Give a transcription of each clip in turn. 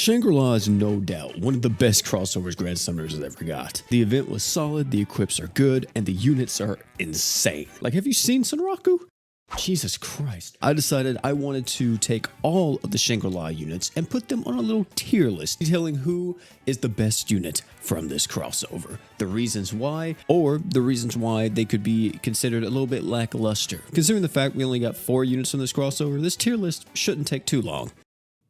Shangri-La is no doubt one of the best crossovers Grand Summoners has ever got. The event was solid, the equips are good, and the units are insane. Like, have you seen Menon Raku? Jesus Christ. I decided I wanted to take all of the Shangri-La units and put them on a little tier list detailing who is the best unit from this crossover, the reasons why, or the reasons why they could be considered a little bit lackluster. Considering the fact we only got 4 units from this crossover, this tier list shouldn't take too long.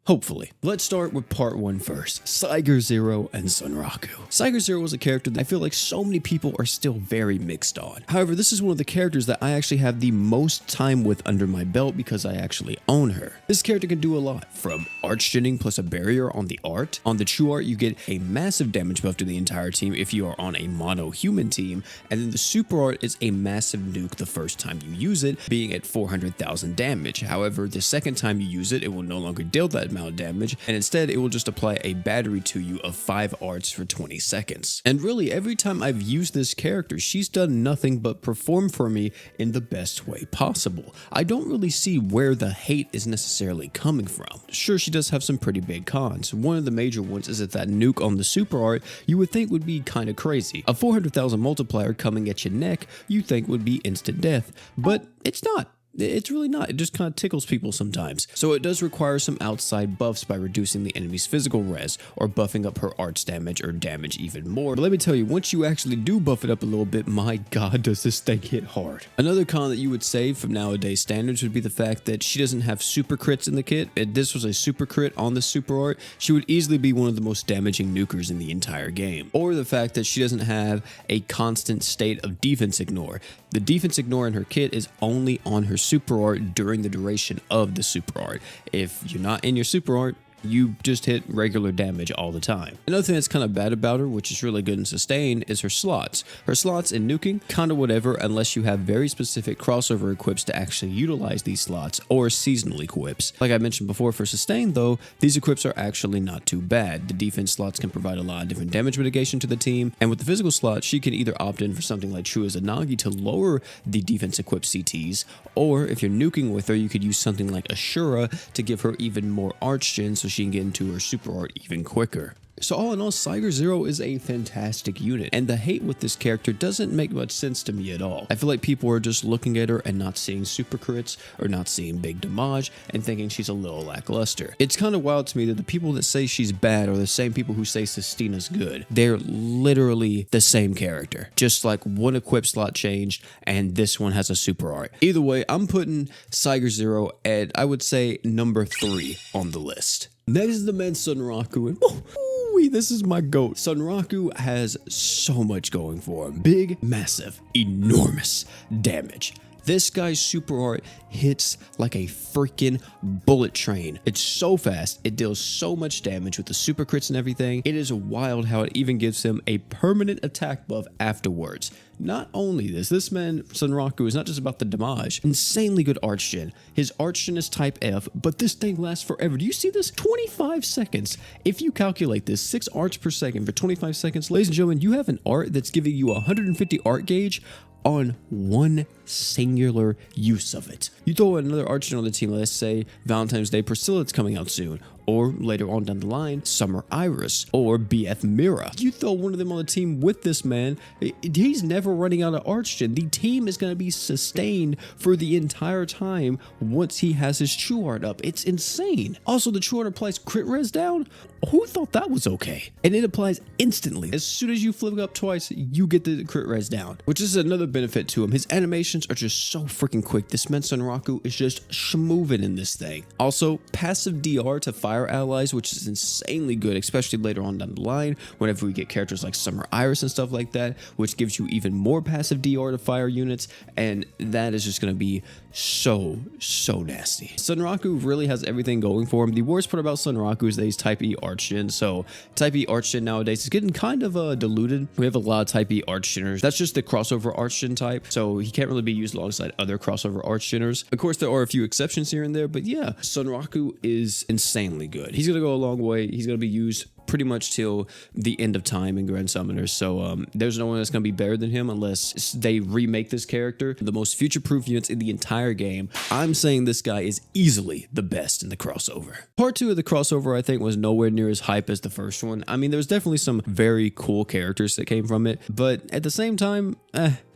Hopefully. Let's start with part 1 first. Ciger Zero and Menon Raku. Ciger Zero was a character that I feel like so many people are still very mixed on. However, this is one of the characters that I actually have the most time with under my belt because I actually own her. This character can do a lot, from arch-genning plus a barrier on the art. On the true art, you get a massive damage buff to the entire team if you are on a mono-human team, and then the super art is a massive nuke the first time you use it, being at 400,000 damage. However, the second time you use it, it will no longer deal that amount of damage, and instead it will just apply a battery to you of 5 arts for 20 seconds. And really, every time I've used this character, she's done nothing but perform for me in the best way possible. I don't really see where the hate is necessarily coming from. Sure, she does have some pretty big cons. One of the major ones is that nuke on the super art you would think would be kind of crazy. A 400,000 multiplier coming at your neck you think would be instant death, but it's not. It's really not. It just kind of tickles people sometimes. So it does require some outside buffs by reducing the enemy's physical res or buffing up her arts damage or damage even more. But let me tell you, once you actually do buff it up a little bit, my god, does this thing hit hard. Another con that you would save from nowadays standards would be the fact that she doesn't have super crits in the kit. If this was a super crit on the super art, she would easily be one of the most damaging nukers in the entire game. Or the fact that she doesn't have a constant state of defense ignore. The defense ignore in her kit is only on her super art during the duration of the super art. If you're not in your super art, you just hit regular damage all the time. Another thing that's kind of bad about her, which is really good in sustain, is her slots. Her slots in nuking, kind of whatever, unless you have very specific crossover equips to actually utilize these slots, or seasonal equips. Like I mentioned before, for sustain though, these equips are actually not too bad. The defense slots can provide a lot of different damage mitigation to the team, and with the physical slots, she can either opt in for something like True as a Nagi to lower the defense equipped CTs, or if you're nuking with her, you could use something like Ashura to give her even more arch gen so she can get into her super art even quicker. So all in all, Ciger Zero is a fantastic unit, and the hate with this character doesn't make much sense to me at all. I feel like people are just looking at her and not seeing super crits or not seeing big damage and thinking she's a little lackluster. It's kind of wild to me that the people that say she's bad are the same people who say Sistina's good. They're literally the same character, just like one equip slot changed and this one has a super art. Either way, I'm putting Ciger Zero at, I would say, number 3 on the list. Next is the man Menon Raku, and this is my goat. Menon Raku has so much going for him. Big, massive, enormous damage. This guy's super art hits like a freaking bullet train. It's so fast, it deals so much damage with the super crits and everything. It is wild how it even gives him a permanent attack buff afterwards. Not only this man, Menon Raku, is not just about the damage. Insanely good arch gen. His arch gen is type F, but this thing lasts forever. Do you see this? 25 seconds. If you calculate this, 6 arts per second for 25 seconds, ladies and gentlemen, you have an art that's giving you 150 art gauge on one singular use of it. You throw another arch gen on the team, let's say Valentine's Day Priscilla that's coming out soon, or later on down the line, Summer Iris, or BF Mira. You throw one of them on the team with this man, he's never running out of arch gen. The team is going to be sustained for the entire time once he has his true art up. It's insane. Also, the true art applies crit res down. Who thought that was okay? And it applies instantly. As soon as you flip it up twice, you get the crit res down, which is another benefit to him. His animations are just so freaking quick. This man Menon Raku is just schmoving in this thing. Also, passive DR to fire allies, which is insanely good, especially later on down the line, whenever we get characters like Summer Iris and stuff like that, which gives you even more passive DR to fire units, and that is just going to be so nasty. Menon Raku really has everything going for him. The worst part about Menon Raku is that he's type E arch gen, so type E arch gen nowadays is getting kind of diluted. We have a lot of type E arch geners. That's just the crossover arch gen type, so he can't really be used alongside other crossover arch geners. Of course, there are a few exceptions here and there, but yeah, Menon Raku is insanely good. He's going to go a long way. He's going to be used pretty much till the end of time in Grand Summoners. So there's no one that's going to be better than him unless they remake this character. The most future-proof units in the entire game. I'm saying this guy is easily the best in the crossover. Part 2 of the crossover, I think, was nowhere near as hype as the first one. I mean, there was definitely some very cool characters that came from it, but at the same time,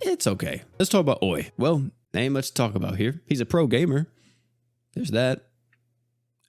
it's okay. Let's talk about Oi. Well, ain't much to talk about here. He's a pro gamer. There's that.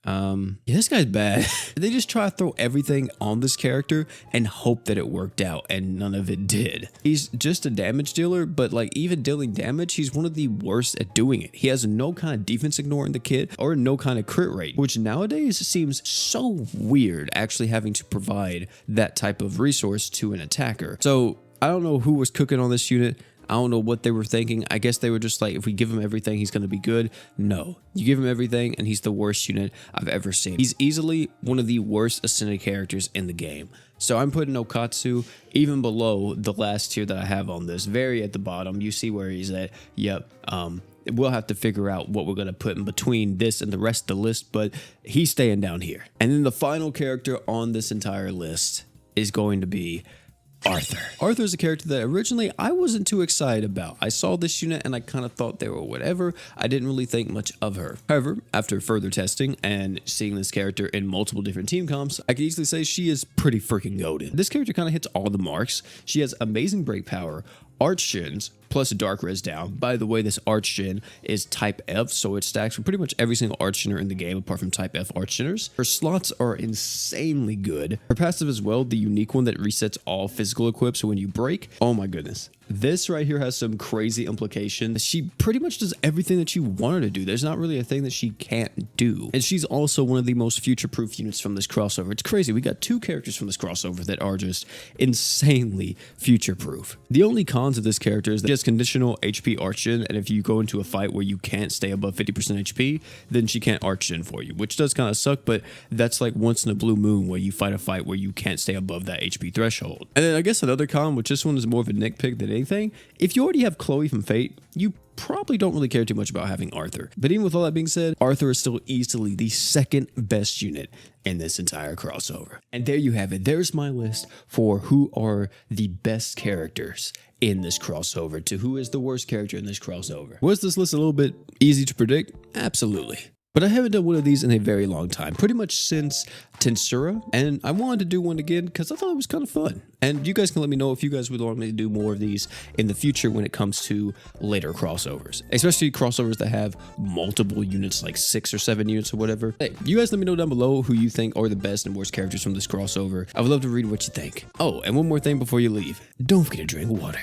Yeah, this guy's bad. They just try to throw everything on this character and hope that it worked out, and none of it did. He's just a damage dealer, but like even dealing damage, he's one of the worst at doing it. He has no kind of defense ignore in the kit or no kind of crit rate, which nowadays seems so weird actually having to provide that type of resource to an attacker. So I don't know who was cooking on this unit. I don't know what they were thinking. I guess they were just like, if we give him everything, he's going to be good. No, you give him everything and he's the worst unit I've ever seen. He's easily one of the worst ascended characters in the game. So I'm putting Okatsu even below the last tier that I have on this, very at the bottom. You see where he's at. Yep. We'll have to figure out what we're going to put in between this and the rest of the list, but he's staying down here. And then the final character on this entire list is going to be Arthur. Arthur is a character that originally I wasn't too excited about. I saw this unit and I kind of thought they were whatever. I didn't really think much of her. However, after further testing and seeing this character in multiple different team comps, I can easily say she is pretty freaking goated. This character kind of hits all the marks. She has amazing break power, arch gens, plus dark res down. By the way, this arch gen is type F, so it stacks for pretty much every single arch gener in the game apart from type F arch geners. Her slots are insanely good. Her passive as well, the unique one that resets all physical equips so when you break, oh my goodness. This right here has some crazy implications. She pretty much does everything that you want her to do. There's not really a thing that she can't do. And she's also one of the most future-proof units from this crossover. It's crazy. We got 2 characters from this crossover that are just insanely future-proof. The only cons of this character is that she has conditional HP arch gen, and if you go into a fight where you can't stay above 50% HP, then she can't arch gen for you, which does kind of suck, but that's like once in a blue moon where you fight a fight where you can't stay above that HP threshold. And then I guess another con, which this one is more of a nitpick than anything, if you already have Chloe from Fate, you probably don't really care too much about having Arthur. But even with all that being said, Arthur is still easily the second best unit in this entire crossover. And there you have it. There's my list for who are the best characters in this crossover to who is the worst character in this crossover. Was this list a little bit easy to predict? Absolutely. But I haven't done one of these in a very long time, pretty much since Tensura, and I wanted to do one again because I thought it was kind of fun. And you guys can let me know if you guys would want me to do more of these in the future when it comes to later crossovers, especially crossovers that have multiple units, like 6 or 7 units or whatever. Hey, you guys let me know down below who you think are the best and worst characters from this crossover. I would love to read what you think. Oh, and one more thing before you leave. Don't forget to drink water.